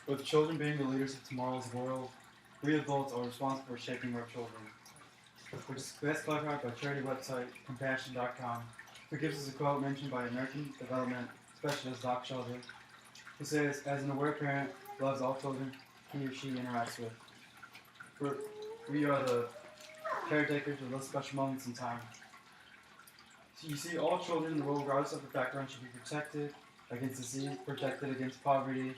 With children being the leaders of tomorrow's world, we adults are responsible for shaping our children, which is best clarified by charity website Compassion.com, who gives us a quote mentioned by American development specialist Doc Shelter, who says, "As an aware parent loves all children he or she interacts with. We're, we are the caretakers of those special moments in time." So you see, all children in the world, regardless of their background, should be protected against disease, protected against poverty,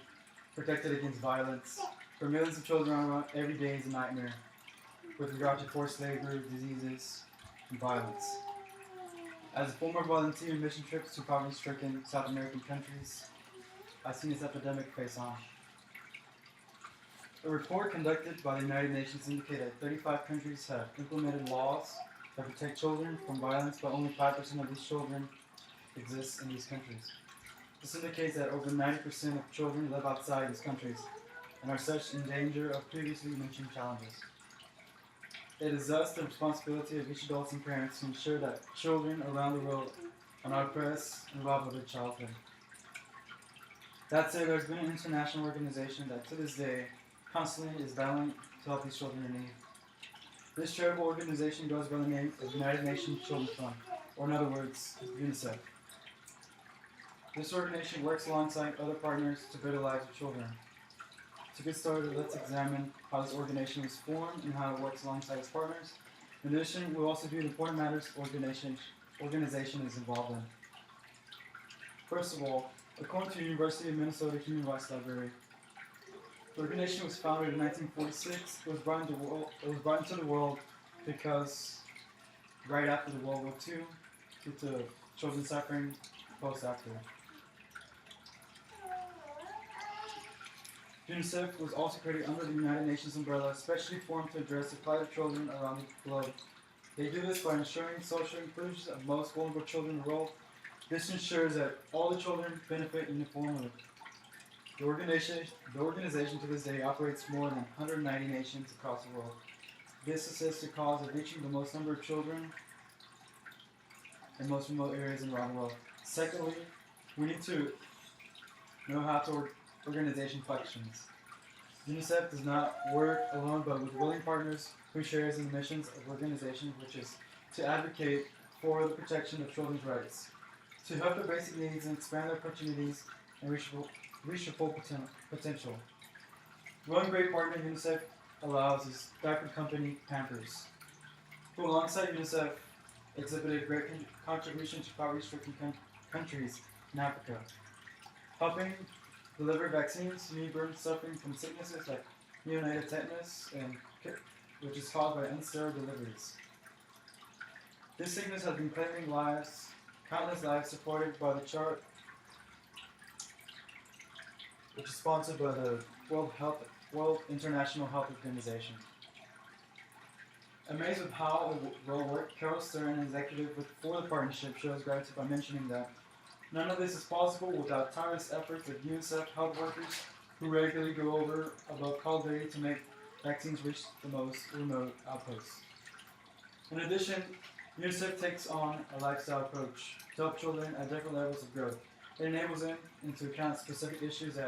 protected against violence. For millions of children around the world, every day is a nightmare with regard to forced labor, diseases, and violence. As a former volunteer in mission trips to poverty-stricken South American countries, I've seen this epidemic face on. A report conducted by the United Nations indicated that 35 countries have implemented laws that protect children from violence, but only 5% of these children exist in these countries. This indicates that over 90% of children live outside these countries and are such in danger of previously mentioned challenges. It is thus the responsibility of each adult and parents to ensure that children around the world are not oppressed and robbed of their childhood. That said, there's been an international organization that to this day constantly is battling to help these children in need. This charitable organization goes by the name of United Nations Children's Fund, or in other words, UNICEF. This organization works alongside other partners to better the lives of children. To get started, let's examine how this organization was formed and how it works alongside its partners. In addition, we'll also view the important matters organization is involved in. First of all, according to the University of Minnesota Human Rights Library, the organization was founded in 1946. It was brought into the world because right after the World War II, due to children suffering post-after. UNICEF was also created under the United Nations umbrella, especially formed to address the plight of children around the globe. They do this by ensuring social inclusion of most vulnerable children in the world. This ensures that all the children benefit uniformly. The organization to this day operates more than 190 nations across the world. This assists the cause of reaching the most number of children in most remote areas around the world. Secondly, we need to know how to organization functions. UNICEF does not work alone, but with willing partners who shares in the missions of organization, which is to advocate for the protection of children's rights, to help their basic needs and expand their opportunities and reach their full potential. One great partner UNICEF allows is diaper company Pampers, who alongside UNICEF exhibited great contribution to poverty-stricken countries in Africa, helping deliver vaccines to newborns suffering from sicknesses like neonatal tetanus, which is caused by unsterile deliveries. This sickness has been claiming countless lives, supported by the chart, which is sponsored by the World International Health Organization. Amazed with how the role worked, Carol Stern, executive for the partnership, shows gratitude by mentioning that none of this is possible without tireless efforts of UNICEF health workers who regularly go above call duty to make vaccines reach the most remote outposts. In addition, UNICEF takes on a lifestyle approach to help children at different levels of growth. It enables them to account specific issues that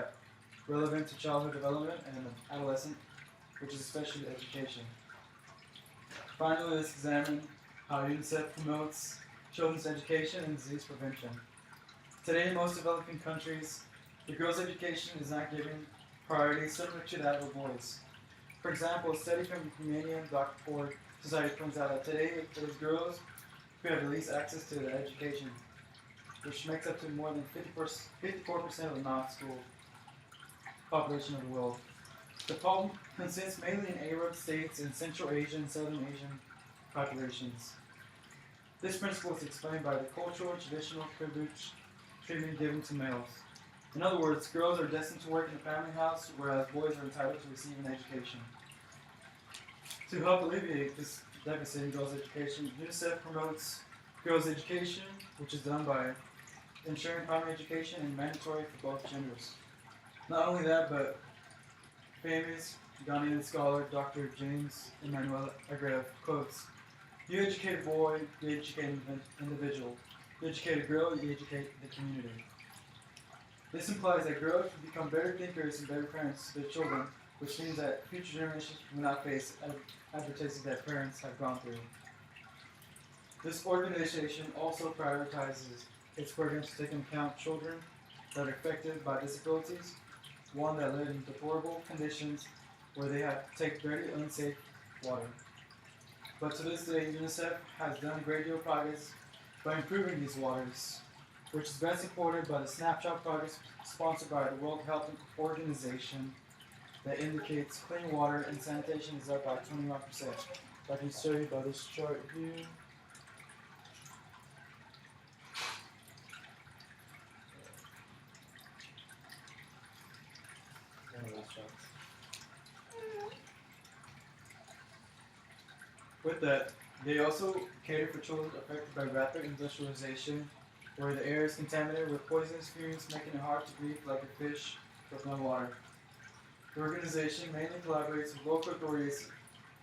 are relevant to childhood development and adolescent, which is especially education. Finally, let's examine how UNICEF promotes children's education and disease prevention. Today, in most developing countries, the girls' education is not given priority similar to that of boys. For example, a study from Humanian.org Society points out that today it is girls who have the least access to education, which makes up to more than 54% of the non-school population of the world. The problem consists mainly in Arab states and Central Asian and Southern Asian populations. This principle is explained by the cultural and traditional privilege treatment given to males. In other words, girls are destined to work in the family house, whereas boys are entitled to receive an education. To help alleviate this deficit in girls' education, UNICEF promotes girls' education, which is done by ensuring primary education and mandatory for both genders. Not only that, but famous Ghanaian scholar Dr. James Emmanuel Agreve quotes, "You educate a boy, you educate an individual. You educate a girl, you educate the community." This implies that grow-ups will become better thinkers and better parents to their children, which means that future generations will not face adversities that parents have gone through. This organization also prioritizes its programs to take into account children that are affected by disabilities, one that live in deplorable conditions where they have to take dirty, unsafe water. But to this day, UNICEF has done a great deal of progress by improving these waters, which is best supported by the Snapshot project sponsored by the World Health Organization that indicates clean water and sanitation is up by 21%. I can show you by this chart here. One of those charts. With that, they also cater for children affected by rapid industrialization, where the air is contaminated with poisonous fumes, making it hard to breathe like a fish with no water. The organization mainly collaborates with local authorities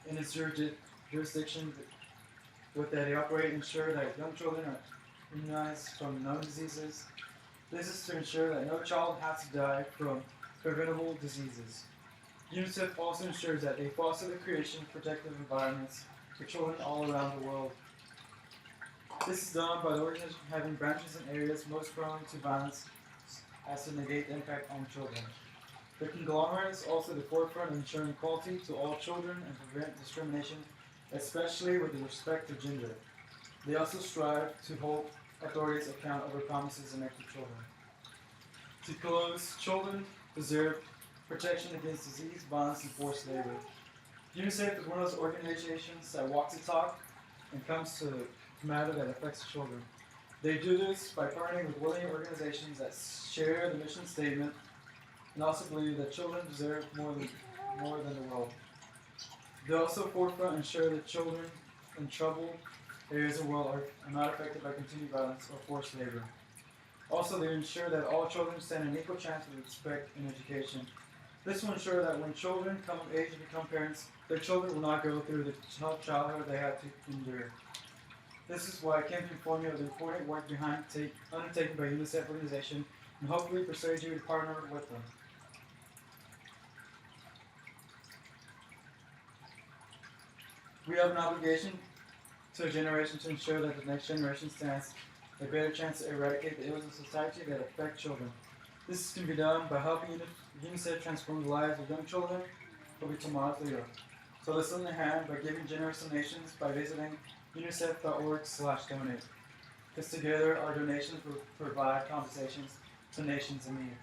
in its jurisdiction with that they operate and ensure that young children are immunized from known diseases. This is to ensure that no child has to die from preventable diseases. UNICEF also ensures that they foster the creation of protective environments for children all around the world. This is done by the organization having branches in areas most prone to violence as to negate the impact on children. The conglomerate is also the forefront of ensuring equality to all children and prevent discrimination, especially with respect to gender. They also strive to hold authorities accountable over promises made to children. To close, children deserve protection against disease, violence, and forced labor. UNICEF is one of those organizations that walks the talk and comes to a matter that affects children. They do this by partnering with willing organizations that share the mission statement and also believe that children deserve more than the world. They also forefront ensure that children in troubled areas of the world are not affected by continued violence or forced labor. Also, they ensure that all children stand an equal chance of respect and education. This will ensure that when children come of age and become parents, their children will not go through the tough childhood they had to endure. This is why I came to inform you of the important work undertaken by UNICEF organization and hopefully persuade you to partner with them. We have an obligation to a generation to ensure that the next generation stands a better chance to eradicate the ills of society that affect children. This can be done by helping UNICEF transform the lives of young children who will be tomorrow's leader. So let's lend a hand by giving generous donations by visiting unicef.org/donate. Because together our donations will provide compensations to nations in need.